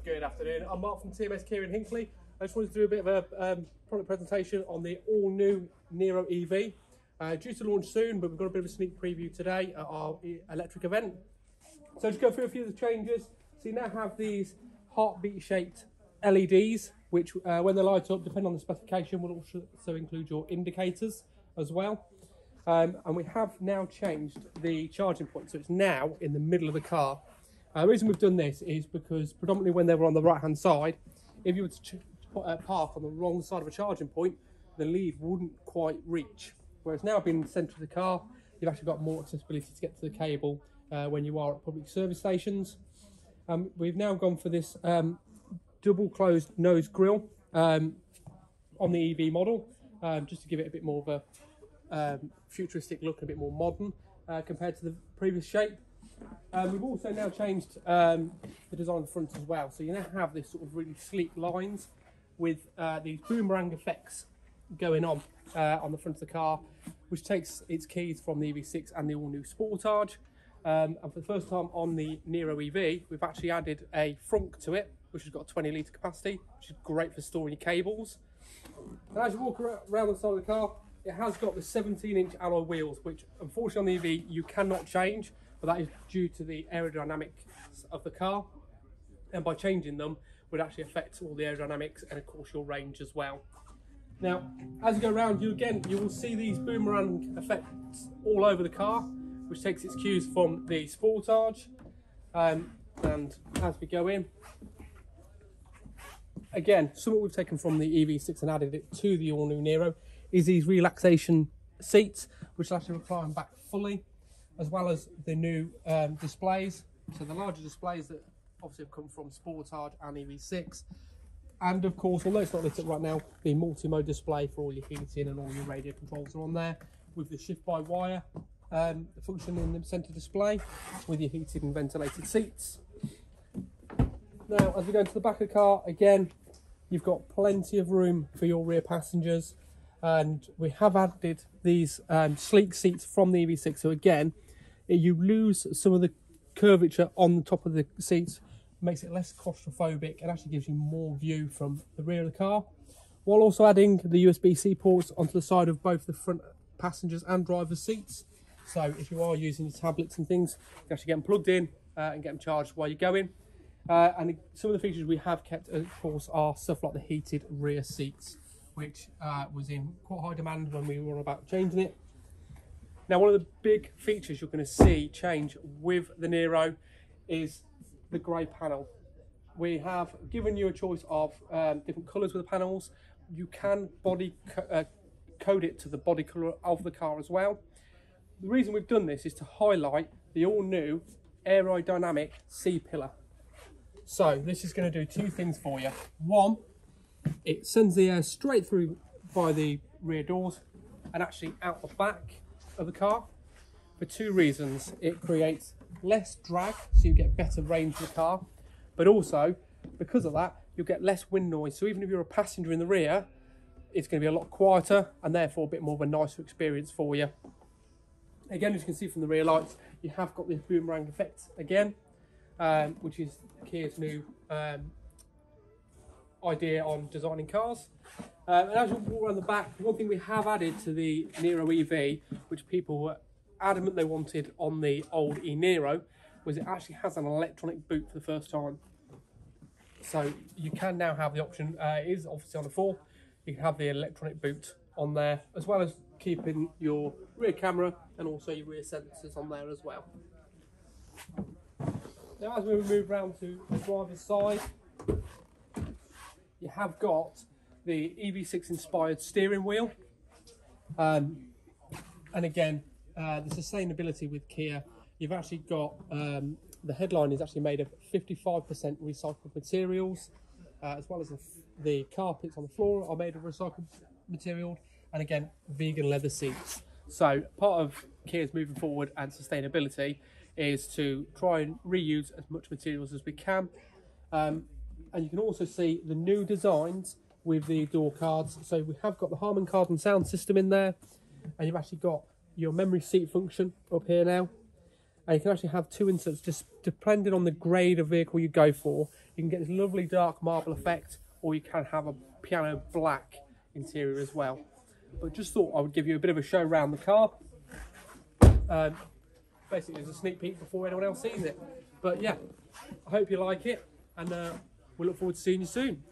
Good afternoon, I'm Mark from TMS Kia in Hinckley. I just wanted to do a bit of a product presentation on the all-new Niro EV. Due to launch soon, but we've got a bit of a sneak preview today at our electric event. So just go through a few of the changes. So you now have these heartbeat-shaped LEDs, which when they light up, depending on the specification, will also include your indicators as well. And we have now changed the charging point, so it's now in the middle of the car. The reason we've done this is because predominantly when they were on the right-hand side, if you were to park on the wrong side of a charging point, the lead wouldn't quite reach. Whereas now being in the centre of the car, you've actually got more accessibility to get to the cable when you are at public service stations. We've now gone for this double closed nose grille on the EV model, just to give it a bit more of a futuristic look, a bit more modern compared to the previous shape. We've also now changed the design of the front as well, so you now have this sort of really sleek lines with these boomerang effects going on the front of the car, which takes its keys from the EV6 and the all-new Sportage. And for the first time on the Niro EV, we've actually added a frunk to it, which has got a 20 litre capacity, which is great for storing your cables. And as you walk around the side of the car, it has got the 17-inch alloy wheels, which unfortunately on the EV you cannot change, but that is due to the aerodynamics of the car. And by changing them would actually affect all the aerodynamics and of course your range as well. Now, as you go around, you will see these boomerang effects all over the car, which takes its cues from the Sportage. And as we go in, again, something we've taken from the EV6 and added it to the all-new Niro is these relaxation seats, which will actually recline back fully, as well as the new displays. So the larger displays that obviously have come from Sportage and EV6. And of course, although it's not lit up right now, the multi-mode display for all your heating and all your radio controls are on there, with the shift-by-wire function in the centre display, with your heated and ventilated seats. Now, as we go into the back of the car, again, you've got plenty of room for your rear passengers, and we have added these sleek seats from the EV6. So again, you lose some of the curvature on the top of the seats, makes it less claustrophobic and actually gives you more view from the rear of the car, while also adding the USB-C ports onto the side of both the front passengers and driver's seats. So if you are using your tablets and things, you can actually get them plugged in and get them charged while you're going. And some of the features we have kept, of course, are stuff like the heated rear seats, which was in quite high demand when we were about changing it. Now, one of the big features you're going to see change with the Niro is the grey panel. We have given you a choice of different colours with the panels. You can body code it to the body colour of the car as well. The reason we've done this is to highlight the all-new Aerodynamic C-Pillar. So this is going to do two things for you. One, it sends the air straight through by the rear doors and actually out the back of the car for two reasons. It creates less drag, so you get better range of the car, but also because of that you'll get less wind noise. So even if you're a passenger in the rear, it's going to be a lot quieter and therefore a bit more of a nicer experience for you. Again, as you can see from the rear lights, you have got this boomerang effect again, which is Kia's new idea on designing cars. And as you walk around the back, one thing we have added to the Niro EV, which people were adamant they wanted on the old e-niro, was it actually has an electronic boot for the first time. So you can now have the option, it is obviously on a 4, you can have the electronic boot on there, as well as keeping your rear camera and also your rear sensors on there as well. Now as we move around to the driver's side, you have got the EV6 inspired steering wheel, and again the sustainability with Kia, you've actually got the headline is actually made of 55% recycled materials, as well as the carpets on the floor are made of recycled material, and again vegan leather seats. So part of Kia's moving forward and sustainability is to try and reuse as much materials as we can, and you can also see the new designs with the door cards. So we have got the Harman Kardon sound system in there, and you've actually got your memory seat function up here now, And you can actually have two inserts, just depending on the grade of vehicle you go for. You can get this lovely dark marble effect, or you can have a piano black interior as well. But just thought I would give you a bit of a show around the car. Basically, as a sneak peek before anyone else sees it. But yeah, I hope you like it, and we look forward to seeing you soon.